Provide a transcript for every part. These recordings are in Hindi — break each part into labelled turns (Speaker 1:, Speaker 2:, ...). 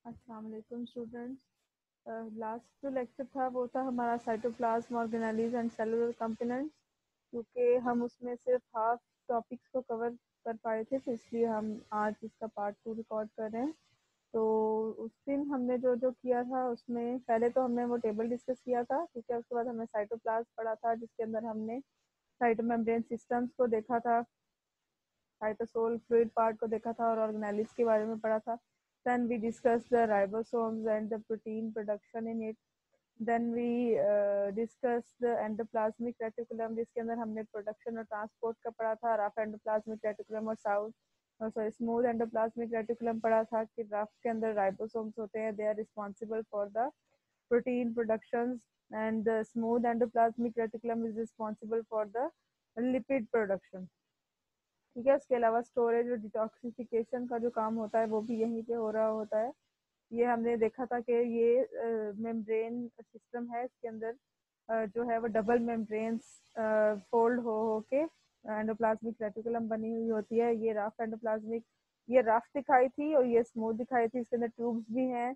Speaker 1: अस्सलाम वालेकुम स्टूडेंट्स। लास्ट जो लेक्चर था वो था हमारा cytoplasm organelles and cellular components, क्योंकि हम उसमें सिर्फ हाफ टॉपिक्स को कवर कर पाए थे, तो इसलिए हम आज इसका पार्ट 2 रिकॉर्ड कर रहे हैं। तो उस दिन हमने जो जो किया था उसमें पहले तो हमने वो टेबल डिस्कस किया था, ठीक है। उसके बाद हमने साइटोप्लाज्म पढ़ा था, जिसके अंदर हमने साइटोमेम्ब्रेन सिस्टम्स को देखा था, साइटोसोल फ्लूइड पार्ट को देखा था और ऑर्गेनेलिज के बारे में पढ़ा था। Then we discussed the ribosomes and the protein production in it. Then we discussed the endoplasmic reticulum, जिसके अंदर हमने प्रोडक्शन और ट्रांसपोर्ट का पढ़ा था। रफ एंडोप्लाज्मिक रेटिकुलम और सॉरी स्मूथ एंडोप्लाज्मिक रेटिकुलम पढ़ा था कि रफ के अंदर राइबोसोम्स होते हैं, they are responsible for the protein production and the smooth endoplasmic reticulum is responsible for the lipid production, ठीक है। उसके अलावा स्टोरेज और डिटॉक्सिफिकेशन का जो काम होता है वो भी यहीं पे हो रहा होता है। ये हमने देखा था कि ये मेम्ब्रेन सिस्टम है, इसके अंदर जो है वो डबल मेम्ब्रेन्स फोल्ड हो के एंडोप्लाज्मिक रेटिकुलम बनी हुई होती है। ये रफ एंडोप्लाज्मिक, ये रफ दिखाई थी और ये स्मूथ दिखाई थी। इसके अंदर ट्यूब्स भी हैं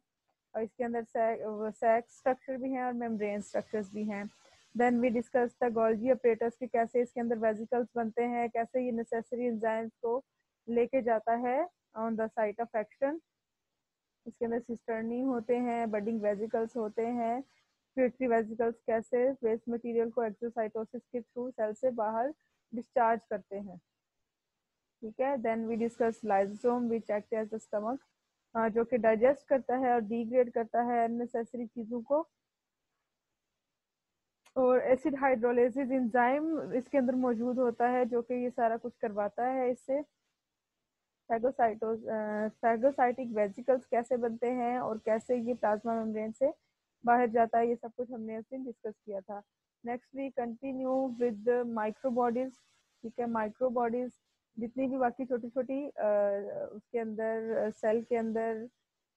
Speaker 1: और इसके अंदर सैक स्ट्रक्चर भी हैं और मेम्ब्रेन स्ट्रक्चर्स भी हैं। Then we discuss the Golgi apparatus कि कैसे इसके अंदर वेजिकल्स बनते हैं, कैसे ये नेसेसरी एंजाइम्स को लेके जाता है on the site of action. इसके अंदर सिस्टर्नी होते हैं, बडिंग वेजिकल्स होते हैं, फ्यूटरी वेजिकल्स कैसे वेस्ट मटेरियल को एक्सोसाइटोसिस के थ्रू सेल से बाहर डिस्चार्ज करते हैं, ठीक है। Then we discuss lysosome which act as the stomach, जो कि डाइजेस्ट करता है और डिग्रेड करता है अननेसेसरी चीज़ों को। और एसिड हाइड्रोलिसिस एंजाइम इसके अंदर मौजूद होता है, जो कि ये सारा कुछ करवाता है इससे। फैगोसाइटिक वेजिकल्स कैसे बनते हैं और कैसे ये प्लाज्मा मेम्ब्रेन से बाहर जाता है, ये सब कुछ हमने उस दिन डिस्कस किया था। Next we continue with microbodies, ठीक है। माइक्रोबॉडीज जितनी भी बाकी छोटी छोटी उसके अंदर सेल के अंदर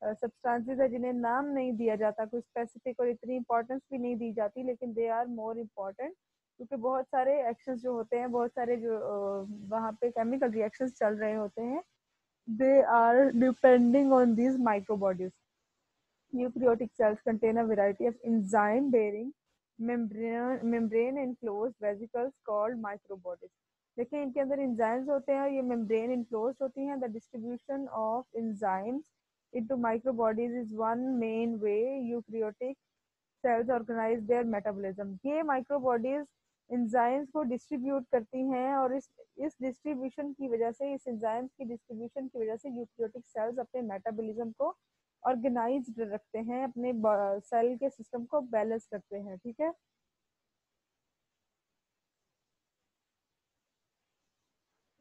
Speaker 1: सब्सटेंसेस है जिन्हें नाम नहीं दिया जाता, कोई स्पेसिफिक और इतनी इंपॉर्टेंस भी नहीं दी जाती, लेकिन दे आर मोर इम्पॉर्टेंट, क्योंकि बहुत सारे एक्शंस जो होते हैं, बहुत सारे जो वहाँ पे केमिकल रिएक्शंस चल रहे होते हैं, they are depending on these microbodies. Eukaryotic cells contain a variety of enzyme bearing membrane enclosed vesicles called microbodies. देखिए इनके अंदर enzymes होते हैं, ये membrane enclosed होती हैं। The distribution of enzymes into microbodies is one main way eukaryotic cells organize their metabolism. ये microbodies enzymes को डिस्ट्रीब्यूट करती हैं और इस डिस्ट्रीब्यूशन की वजह से, इस एंजाइम्स की डिस्ट्रीब्यूशन की वजह से यूकैरियोटिक सेल्स अपने मेटाबॉलिज्म को ऑर्गेनाइज्ड रखते हैं, अपने सेल के सिस्टम को बैलेंस रखते हैं, ठीक है।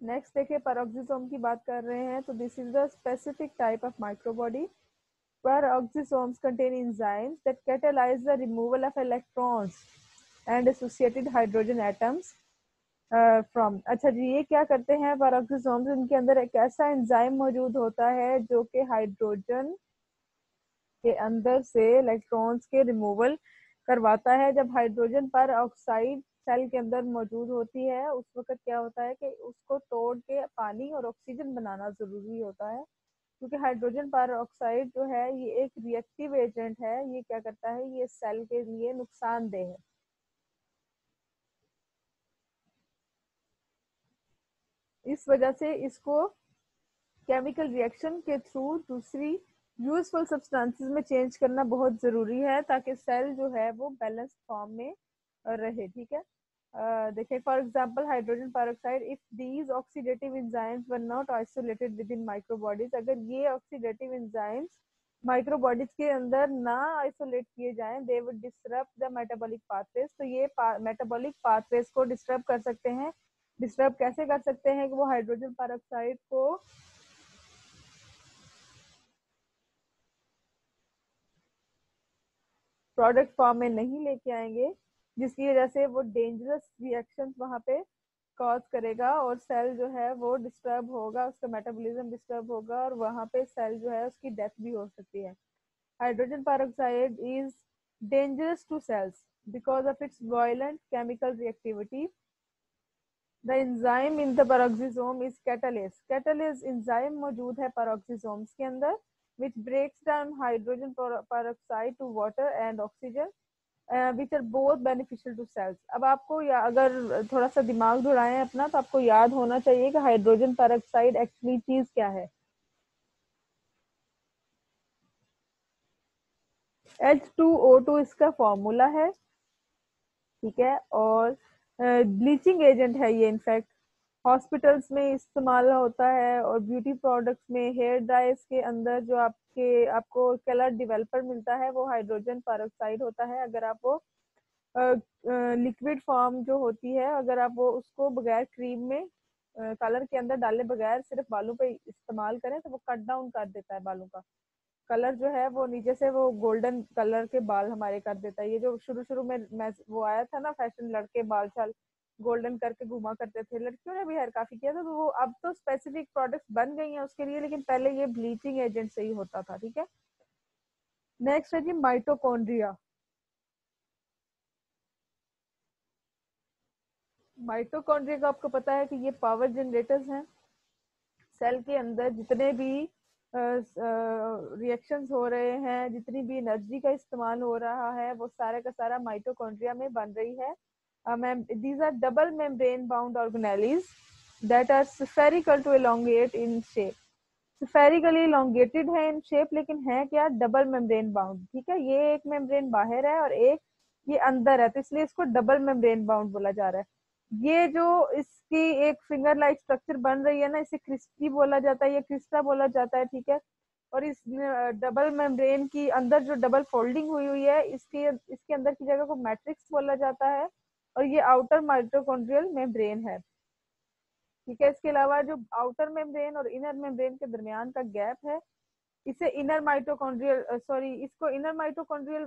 Speaker 1: नेक्स्ट देखिए पैरोक्सिसोम की बात कर रहे हैं, तो this is the specific type of microbody. Peroxisomes contain enzymes that catalyze the removal of electrons and associated hydrogen atoms from। अच्छा जी, ये क्या करते हैं पेरोक्सिसोम्स? इनके अंदर एक ऐसा एंजाइम मौजूद होता है जो कि हाइड्रोजन के अंदर से इलेक्ट्रॉन्स के रिमूवल करवाता है। जब हाइड्रोजन पर ऑक्साइड सेल के अंदर मौजूद होती है, उस वक्त क्या होता है कि उसको तोड़ के पानी और ऑक्सीजन बनाना जरूरी होता है, क्योंकि हाइड्रोजन पर ऑक्साइड जो है ये एक रिएक्टिव एजेंट है। ये क्या करता है, ये सेल के लिए नुकसानदेह है। इस वजह से इसको केमिकल रिएक्शन के थ्रू दूसरी यूजफुल सब्सटेंसेस में चेंज करना बहुत ज़रूरी है, ताकि सेल जो है वो बैलेंस फॉर्म में रहे, ठीक है। देखिए for example hydrogen peroxide, if these oxidative enzymes were not isolated with in microbodies, अगर ये ऑक्सीडेटिव एंजाइम्स माइक्रोबॉडीज के अंदर ना आइसोलेट किए जाएं, they would disturb the metabolic pathways. तो ये मेटाबॉलिक पाथवेज को डिस्टर्ब कर सकते हैं। डिस्टर्ब कैसे कर सकते हैं कि वो हाइड्रोजन पेरोक्साइड को प्रोडक्ट फॉर्म में नहीं लेके आएंगे, जिसकी वजह से वो डेंजरस रिएक्शंस वहाँ पे कॉज करेगा और सेल जो है वो डिस्टर्ब होगा, उसका मेटाबॉलिज्म डिस्टर्ब होगा और वहाँ पे सेल जो है उसकी डेथ भी हो सकती है। Hydrogen peroxide is dangerous to cells because of its violent chemical reactivity. The enzyme in the peroxisome is catalase. Catalase enzyme मौजूद है पेरोक्सिसोम्स के अंदर, which breaks down hydrogen peroxide to water and oxygen, which are both beneficial to cells. अब आपको या अगर थोड़ा सा दिमाग दौड़ाएं अपना, तो आपको याद होना चाहिए कि हाइड्रोजन पेरोक्साइड एक्चुअली चीज क्या है। H2O2 इसका फॉर्मूला है, ठीक है। और ब्लीचिंग एजेंट है ये, इनफैक्ट हॉस्पिटल्स में इस्तेमाल होता है, और ब्यूटी प्रोडक्ट्स में, हेयर ड्राइज के अंदर जो आपको कलर डेवलपर मिलता है वो हाइड्रोजन पेरोक्साइड होता है। अगर आप वो लिक्विड फॉर्म जो होती है, अगर आप वो उसको बगैर क्रीम में कलर के अंदर डाले बगैर सिर्फ बालों पे इस्तेमाल करें तो वो कट डाउन कर देता है बालों का कलर जो है, वो नीचे से वो गोल्डन कलर के बाल हमारे कर देता है। ये जो शुरू शुरू में वो आया था ना फैशन, लड़के बाल छाल गोल्डन करके घुमा करते थे, लड़कियों ने भी हेयर काफी किया था, तो वो अब तो स्पेसिफिक प्रोडक्ट्स बन गई हैं उसके लिए, लेकिन पहले ये ब्लीचिंग एजेंट से ही होता था, ठीक है। नेक्स्ट है जी माइटोकॉन्ड्रिया। माइटोकॉन्ड्रिया का आपको पता है कि ये पावर जनरेटर्स हैं। सेल के अंदर जितने भी रिएक्शंस हो रहे हैं, जितनी भी एनर्जी का इस्तेमाल हो रहा है, वो सारा का सारा माइटोकॉन्ड्रिया में बन रही है। These are double membrane bound organelles that are spherical to elongate in shape. Spherically elongated है इन शेप, लेकिन है क्या, डबल मेम्ब्रेन बाउंड, ठीक है। ये एक मेम्ब्रेन बाहर है और एक ये अंदर है, तो इसलिए इसको डबल मेम्ब्रेन बाउंड बोला जा रहा है। ये जो इसकी एक फिंगर लाइक स्ट्रक्चर बन रही है ना, इसे क्रिस्टी बोला जाता है, ये क्रिस्टा बोला जाता है, ठीक है। और इस डबल मेम्ब्रेन की अंदर जो डबल फोल्डिंग हुई हुई है, इसके अंदर की जगह को मैट्रिक्स बोला जाता है, और ये आउटर माइटोकॉन्ड्रियल मेम्ब्रेन है, ठीक है। इसके अलावा जो आउटर मेम्ब्रेन और इनर मेम्ब्रेन के दरमियान का गैप है, इसे इनर माइटोकॉन्ड्रियल इसको इनर माइटोकॉन्ड्रियल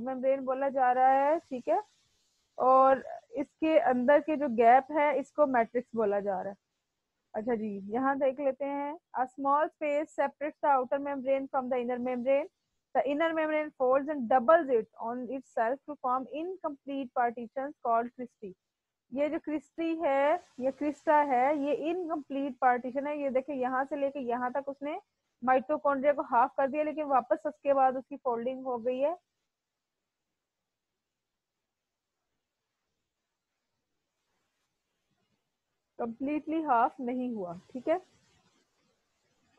Speaker 1: मेम्ब्रेन बोला जा रहा है, ठीक है। और इसके अंदर के जो गैप है इसको मैट्रिक्स बोला जा रहा है। अच्छा जी, यहाँ देख लेते हैं। A small space separates the outer membrane from the inner membrane. The inner membrane folds and doubles it on itself to form incomplete partitions called cristae. ये जो क्रिस्टी है, ये क्रिस्टा है, ये इनकम्प्लीट पार्टीशन है। ये देखिए यहाँ से लेके यहाँ तक उसने माइटोकॉन्ड्रिया को हाफ कर दिया, लेकिन वापस उसके बाद उसकी फोल्डिंग हो गई है। कंप्लीटली हाफ नहीं हुआ, ठीक है।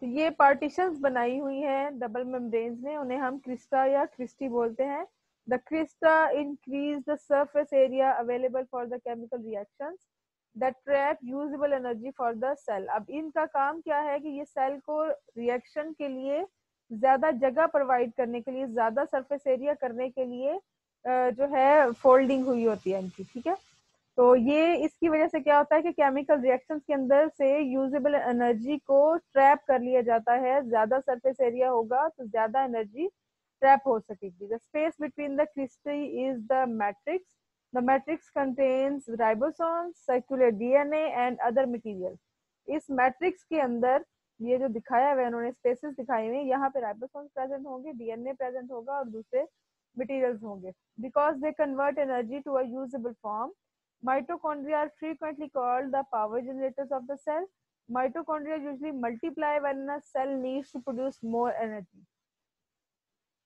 Speaker 1: तो ये पार्टीशंस बनाई हुई हैं डबल मेम्ब्रेन्स ने, उन्हें हम क्रिस्टा या क्रिस्टी बोलते हैं। The crista increase the surface area available for the chemical reactions that trap usable energy for the cell. अब इनका काम क्या है कि ये सेल को रिएक्शन के लिए ज्यादा जगह प्रोवाइड करने के लिए, ज्यादा सरफेस एरिया करने के लिए जो है फोल्डिंग हुई होती है इनकी, ठीक है। तो ये इसकी वजह से क्या होता है कि केमिकल रिएक्शंस के अंदर से यूजेबल एनर्जी को ट्रैप कर लिया जाता है। ज्यादा सरफेस एरिया होगा तो ज्यादा एनर्जी ट्रैप हो सकेगी। The space between the crystal is the matrix. The matrix contains ribosomes, circular DNA and other material. इस मैट्रिक्स के अंदर ये जो दिखाया हुआ है, उन्होंने स्पेसेस दिखाए हुए हैं, यहाँ पे राइबोसोम्स प्रेजेंट होंगे, डीएनए प्रेजेंट होगा और दूसरे मटेरियल्स होंगे। Because they convert energy to a usable form, mitochondria are frequently called the power generators of the cell. Mitochondria usually multiply when a cell needs to produce more energy.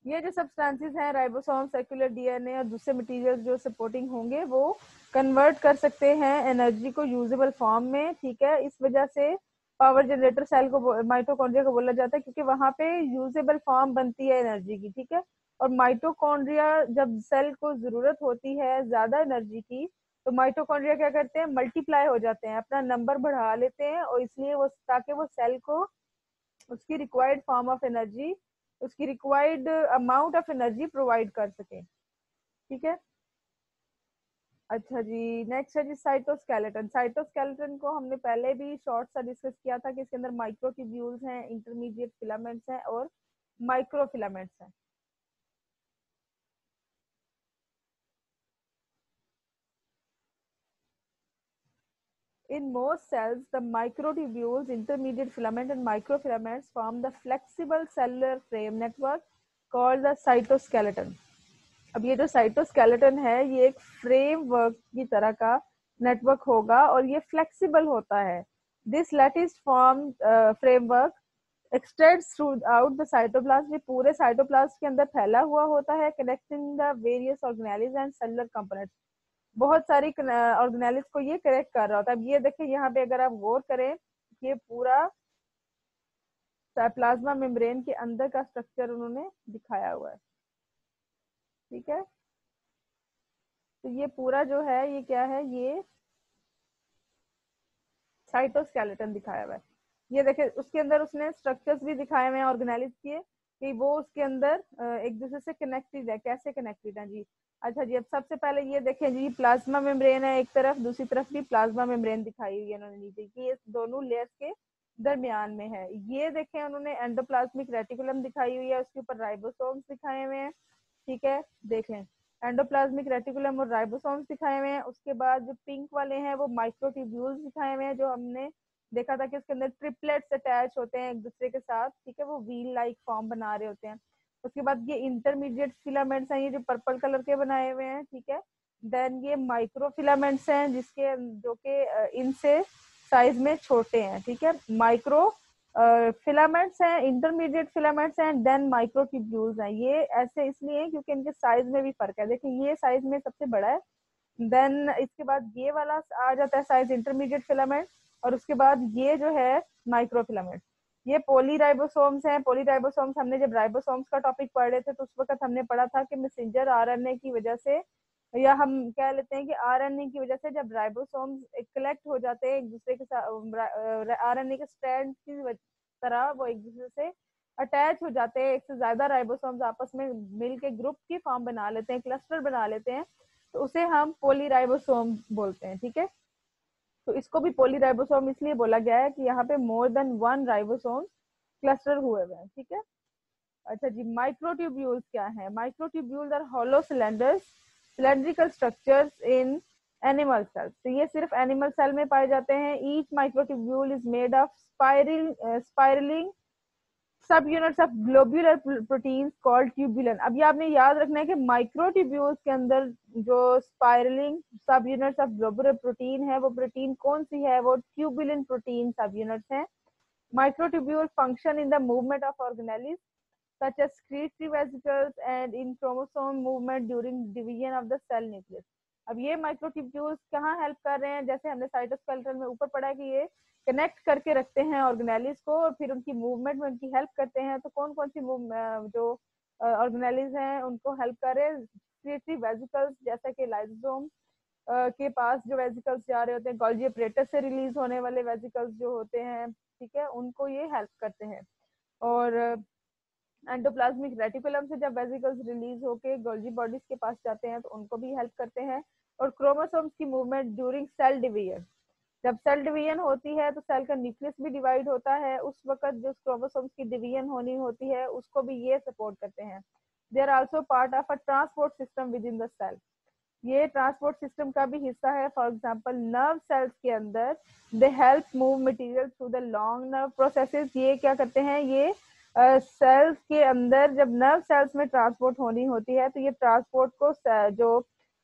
Speaker 1: ये जो सब्सटेंसेस हैं, राइबोसोम, सर्कुलर डीएनए और दूसरे मटेरियल्स जो सपोर्टिंग होंगे, वो कन्वर्ट कर सकते हैं एनर्जी को यूजेबल फॉर्म में, ठीक है। इस वजह से पावर जनरेटर सेल को, माइटोकॉन्ड्रिया को बोला जाता है, क्योंकि वहां पे यूजेबल फॉर्म बनती है एनर्जी की, ठीक है। और माइटोकॉन्ड्रिया जब सेल को जरूरत होती है ज्यादा एनर्जी की, तो माइटोकॉन्ड्रिया क्या करते हैं, मल्टीप्लाई हो जाते हैं, अपना नंबर बढ़ा लेते हैं, और इसलिए वो ताकि वो सेल को उसकी रिक्वायर्ड फॉर्म ऑफ एनर्जी, उसकी required amount of energy provide कर सके, ठीक है। अच्छा जी, नेक्स्ट है जी साइटोस्केलेटन। साइटोस्केलेटन को हमने पहले भी शॉर्ट सा डिस्कस किया था कि इसके अंदर माइक्रोट्यूब्यूल्स हैं, इंटरमीडिएट फिलामेंट्स हैं और माइक्रोफिलामेंट्स हैं। In most cells, the microtubules, intermediate filament and microfilaments form the flexible cellular frame network called the cytoskeleton. अब ये जो साइटोस्केलेटन है, ये एक फ्रेमवर्क की तरह का नेटवर्क होगा और ये फ्लेक्सिबल होता है। This lattice form framework x tends through out the cytoplasm, ये पूरे साइटोप्लाज्म के अंदर फैला हुआ होता है, connecting the various organelles and cellular components. बहुत सारी ऑर्गेनेल्स को ये कनेक्ट कर रहा होता है। अब ये देखें यहाँ पे अगर आप गौर करें, ये पूरा प्लाज्मा मेम्ब्रेन के अंदर का स्ट्रक्चर उन्होंने दिखाया हुआ है। ठीक है, तो ये पूरा जो है ये क्या है, ये साइटोस्केलेटन दिखाया हुआ है। ये देखे उसके अंदर उसने स्ट्रक्चर्स भी दिखाए हुए हैं ऑर्गेनेलिस के, कि वो उसके अंदर एक दूसरे से कनेक्टेड है, कैसे कनेक्टेड है जी। अच्छा जी, अब सबसे पहले ये देखें जी, प्लाज्मा मेम्ब्रेन है एक तरफ, दूसरी तरफ भी प्लाज्मा मेम्ब्रेन दिखाई हुई है उन्होंने नीचे की, ये दोनों लेयर्स के दरमियान में है। ये देखें उन्होंने एंडोप्लाज्मिक रेटिकुलम दिखाई हुई है, उसके ऊपर राइबोसोम्स दिखाए हुए हैं। ठीक है, देखें एंडोप्लाज्मिक रेटिकुलम और राइबोसोम्स दिखाए हुए हैं। उसके बाद जो पिंक वाले हैं वो माइक्रोट्यूब्यूल्स दिखाए हुए हैं, जो हमने देखा था कि इसके अंदर ट्रिपलेट्स अटैच होते हैं एक दूसरे के साथ। ठीक है, वो व्हील लाइक फॉर्म बना रहे होते हैं। उसके बाद ये इंटरमीडिएट फिलामेंट्स हैं, ये जो पर्पल कलर के बनाए हुए हैं। ठीक है, देन ये माइक्रो फिलामेंट्स हैं, जिसके जो कि इनसे साइज में छोटे हैं। ठीक है, माइक्रो फिलामेंट्स हैं, इंटरमीडिएट फिलामेंट्स हैं, देन माइक्रोट्यूब्यूल्स हैं। ये ऐसे इसलिए क्योंकि इनके साइज में भी फर्क है। देखिए ये साइज में सबसे बड़ा है, देन इसके बाद ये वाला आ जाता है साइज इंटरमीडिएट फिलामेंट, और उसके बाद ये जो है माइक्रो फिलामेंट। ये पॉलीराइबोसोम्स हैं। पॉलीराइबोसोम्स हमने जब राइबोसोम्स का टॉपिक पढ़ रहे थे तो उस वक्त हमने पढ़ा था कि मैसेंजर आरएनए की वजह से, या हम कह लेते हैं कि आरएनए की वजह से जब राइबोसोम्स कलेक्ट हो जाते हैं एक दूसरे के साथ, आरएनए के स्ट्रैंड की तरह वो एक दूसरे से अटैच हो जाते हैं, एक से ज्यादा राइबोसोम्स आपस में मिल के ग्रुप की फॉर्म बना लेते हैं, क्लस्टर बना लेते हैं, तो उसे हम पॉलीराइबोसोम बोलते हैं। ठीक है, तो इसको भी पॉलीराइबोसोम इसलिए बोला गया है कि यहाँ पे more than one ribosome cluster हुए हुए हैं। ठीक है, अच्छा जी, माइक्रोट्यूब्यूल्स क्या है? Microtubules are hollow cylinders, cylindrical structures in animal cells. तो ये सिर्फ एनिमल सेल में पाए जाते हैं। Each microtubule is made of spiralling subunits of globular proteins called tubulin. अब ये आपने याद रखना है कि माइक्रोट्यूब्यूल्स के अंदर जो spiralling subunits of globular protein है, वो प्रोटीन कौन सी है? वो ट्यूबुलिन प्रोटीन सब यूनिट्स हैं। Microtubule function in the movement of organelles such as excretory vesicles and in chromosome movement during division of the cell nucleus। अब ये माइक्रोट्यूब्यूल्स कहाँ हेल्प कर रहे हैं? जैसे हमने साइटोस्केलेटन में ऊपर पढ़ा कि ये कनेक्ट करके रखते हैं ऑर्गेनेलिस को और फिर उनकी मूवमेंट में उनकी हेल्प करते हैं। तो कौन कौन सी जो ऑर्गेनेलिस हैं उनको हेल्प कर रहे हैं? एक्सक्रीटरी वेसिकल्स, जैसा कि लाइसोसोम के पास जो वेसिकल्स जा रहे होते हैं, गोल्जी अपरेटस से रिलीज होने वाले वेसिकल्स जो होते हैं, ठीक है, उनको ये हेल्प करते हैं। और एंडोप्लाज्मिक रेटिकुलम से जब वेसिकल्स रिलीज होके गोल्जी बॉडीज के पास जाते हैं तो उनको भी हेल्प करते हैं। और क्रोमोसोम्स की मूवमेंट ड्यूरिंग सेल डिवीजन, जब सेल डिवीजन होती है तो सेल का न्यूक्लियस भी डिवाइड होता है, उस वक्त जो क्रोमोसोम्स की डिवीजन होनी होती है उसको भी ये सपोर्ट करते हैं। They are also part of a transport system within the cell, ये ट्रांसपोर्ट सिस्टम का भी हिस्सा है। फॉर एग्जांपल नर्व सेल्स के अंदर they help move material through the long nerve processes. ये क्या करते हैं? ये सेल्स के अंदर जब नर्व सेल्स में ट्रांसपोर्ट होनी होती है तो ये ट्रांसपोर्ट को जो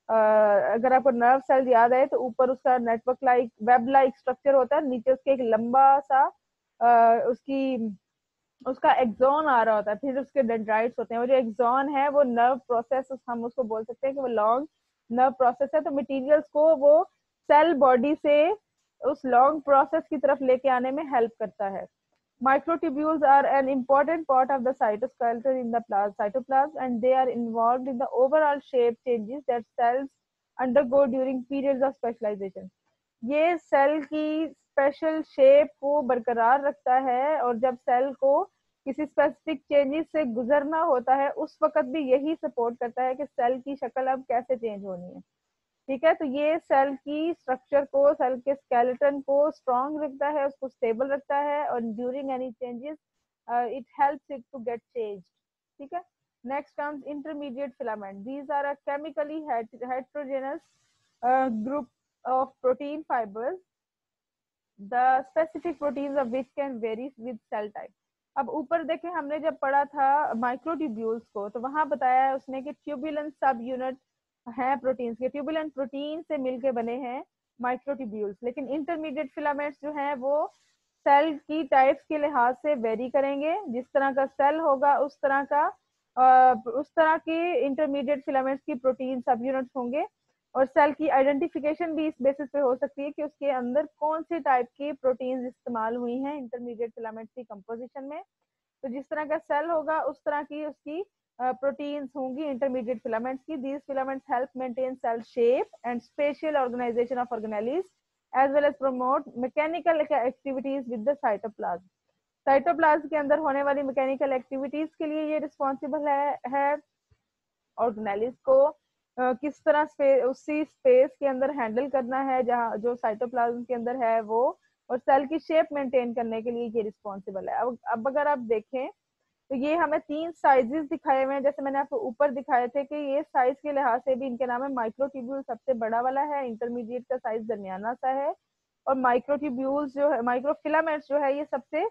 Speaker 1: अगर आपको नर्व सेल याद है तो ऊपर उसका network like web like structure होता है, नीचे उसके एक लंबा सा उसकी उसका एक्सॉन आ रहा होता है, फिर उसके डेंड्राइट्स होते हैं। वो जो एक्सॉन है वो नर्व प्रोसेस, हम उसको बोल सकते हैं कि वो लॉन्ग नर्व प्रोसेस है। तो मटेरियल्स को वो सेल बॉडी से उस लॉन्ग प्रोसेस की तरफ लेके आने में हेल्प करता है। Microtubules are an important part of the cytoskeleton in the cytoplasm, and they are involved in the overall shape changes that cells undergo during periods of specialization। ये सेल की स्पेशल शेप को बरकरार रखता है, और जब सेल को किसी स्पेसिफिक चेंजेस से गुजरना होता है उस वक्त भी यही सपोर्ट करता है कि सेल की शक्ल अब कैसे चेंज होनी है। ठीक है, तो ये सेल की स्ट्रक्चर को, सेल के स्केलेटन को स्ट्रॉन्ग रखता है, उसको स्टेबल रखता है, और during any changes it helps it to get change. ठीक है, next comes intermediate filament. These are a chemically heterogeneous group of protein fibers, the specific proteins of which can vary with cell type। अब ऊपर देखें हमने जब पढ़ा था माइक्रोट्यूब्यूल्स को तो वहां बताया है उसने कि ट्यूबुलेंट सब यूनिट है प्रोटीन्स के, ट्यूबुलेंट प्रोटीन से मिलके बने हैं माइक्रोट्यूब्यूल्स। लेकिन इंटरमीडिएट फिलामेंट्स जो हैं वो सेल की टाइप्स के लिहाज से वेरी करेंगे। जिस तरह का सेल होगा उस तरह की इंटरमीडिएट फिलामेंट्स की प्रोटीन सब यूनिट्स होंगे। और सेल की आइडेंटिफिकेशन भी इस बेसिस पे हो सकती है कि उसके अंदर कौन सी टाइप की प्रोटीन्स इस्तेमाल हुई हैं इंटरमीडिएट फिलामेंट्स की कंपोजिशन में। तो जिस तरह का सेल होगा उस तरह की उसकी प्रोटीन्स होंगी इंटरमीडिएट फिलामेंट्स की। These filaments help maintain cell shape and spatial organization of organelles as well as promote mechanical activities with the cytoplasm. Cytoplasm के अंदर होने वाली मैकेनिकल एक्टिविटीज के लिए ये रिस्पॉन्सिबल है ऑर्गेनेलिज को किस तरह उसी स्पेस के अंदर हैंडल करना है जहाँ जो साइटोप्लाज्म के अंदर है वो, और सेल की शेप मेंटेन करने के लिए ये रिस्पॉन्सिबल है। अब अगर आप देखें तो ये हमें 3 साइजेस दिखाए हुए हैं। जैसे मैंने आपको ऊपर दिखाए थे कि ये साइज के लिहाज से भी इनके नाम है। माइक्रोट्यूब्यूल सबसे बड़ा वाला है, इंटरमीडिएट का साइज दरमियाना सा है, और माइक्रोट्यूब्यूल्स जो है, माइक्रोफिलामेंट्स जो है ये सबसे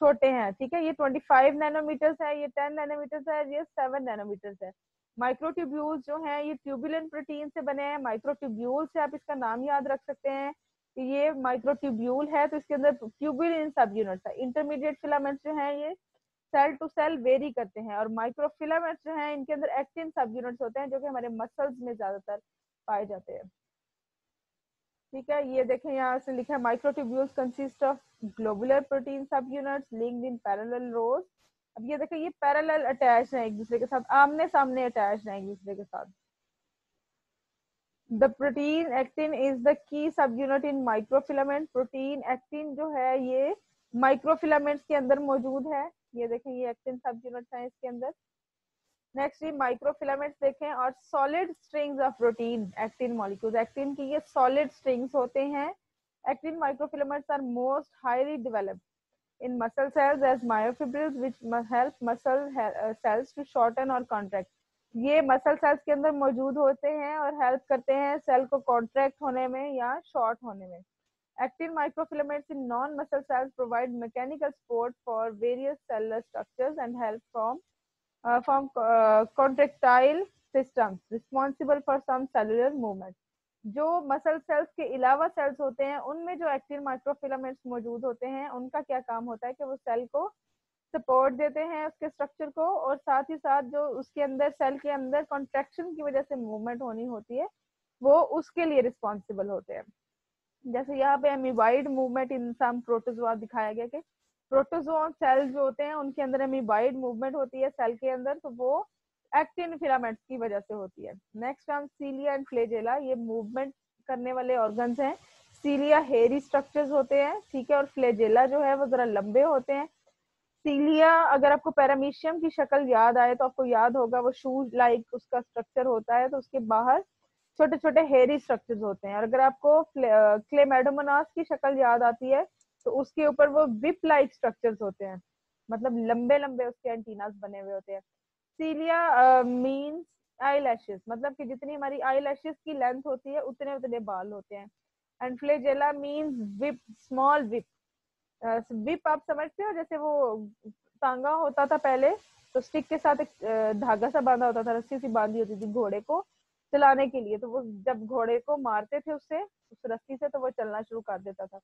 Speaker 1: छोटे हैं। ठीक है, ये 25 नैनोमीटर्स है, ये 10 नैनोमीटर्स है, ये 7 नैनोमीटर्स है। माइक्रोट्यूब्यूल्स जो हैं ये ट्यूबुलेंट प्रोटीन से बने हैं। माइक्रोट्यूब्यूल से आप इसका नाम याद रख सकते हैं कि ये माइक्रोट्यूब्यूल है, तो इसके अंदर ट्यूबुलिन सब यूनिट्स है। इंटरमीडिएट फिलामेंट्स जो है ये सेल टू सेल वेरी करते हैं, और माइक्रोफिलामेंट्स जो हैं इनके अंदर एक्टिन सब यूनिट्स होते हैं जो कि हमारे मसल्स में ज्यादातर पाए जाते हैं। ठीक है, ये देखें यहाँ से लिखा है microtubules consist of globular protein subunits linked in parallel rows. अब ये देखें ये पैरेलल अटैच है एक दूसरे के साथ, आमने सामने अटैच है एक दूसरे के साथ। The protein actin is the key सब unit in microfilament. Protein actin जो है ये माइक्रोफिलामेंट्स के अंदर मौजूद है। ये देखें ये एक्टिन सब यूनिट्स हैं इसके अंदर। नेक्स्ट ये माइक्रोफिलामेंट्स देखें, और solid strings of protein actin molecules. Actin की ये सॉलिड स्ट्रिंग्स होते हैं। Actin microfilaments are most highly developed in muscle cells as myofibrils which help muscle cells to shorten or contract। ये मसल सेल्स के अंदर मौजूद होते हैं और हेल्प करते हैं सेल को कॉन्ट्रैक्ट होने में या शॉर्ट होने में। Actin microfilaments in non-muscle cells provide mechanical support for various cellular structures and help from contractile systems responsible for some cellular movement। जो मसल सेल्स के अलावा सेल्स होते हैं उनमें जो एक्टिन माइक्रोफिलामेंट्स मौजूद होते हैं उनका क्या काम होता है कि वो सेल को सपोर्ट देते हैं उसके स्ट्रक्चर को, और साथ ही साथ जो उसके अंदर सेल के अंदर कॉन्ट्रैक्शन की वजह से मूवमेंट होनी होती है वो उसके लिए रिस्पॉन्सिबल होते हैं। जैसे यहाँ पे amoeboid movement in some protozoa दिखाया गया कि प्रोटोजोआ सेल जो होते हैं उनके अंदर अमीबाइड मूवमेंट होती है सेल के अंदर, तो वो एक्टिन फिलामेंट्स की वजह से होती है। नेक्स्ट हम सीलिया एंड फ्लेजेला, ये मूवमेंट करने वाले ऑर्गन्स हैं। सीलिया हेयरी स्ट्रक्चर्स होते हैं, ठीक है, और फ्लेजेला जो है वो जरा लंबे होते हैं। सीलिया अगर आपको पैरामीशियम की शक्ल याद आए तो आपको याद होगा वो शूज लाइक उसका स्ट्रक्चर होता है, तो उसके बाहर छोटे छोटे हेयरी स्ट्रक्चर्स होते हैं। और अगर आपको क्लेमेडोमोनास की शक्ल याद आती है तो उसके ऊपर वो विप लाइक स्ट्रक्चर्स होते हैं, मतलब लंबे लंबे उसके एंटीनास बने हुए होते हैं। सीलिया मीन्स आई लैशेस, मतलब कि जितनी हमारी आई लैशेस की लेंथ होती है उतने उतने बाल होते हैं। And flagella means whip, small whip. Whip आप समझते हो, जैसे वो तांगा होता था पहले, तो स्टिक के साथ एक धागा सा बांधा होता था, रस्सी सी बांधी होती थी घोड़े को चलाने के लिए, तो वो जब घोड़े को मारते थे उससे उस रस्सी से तो वो चलना शुरू कर देता था।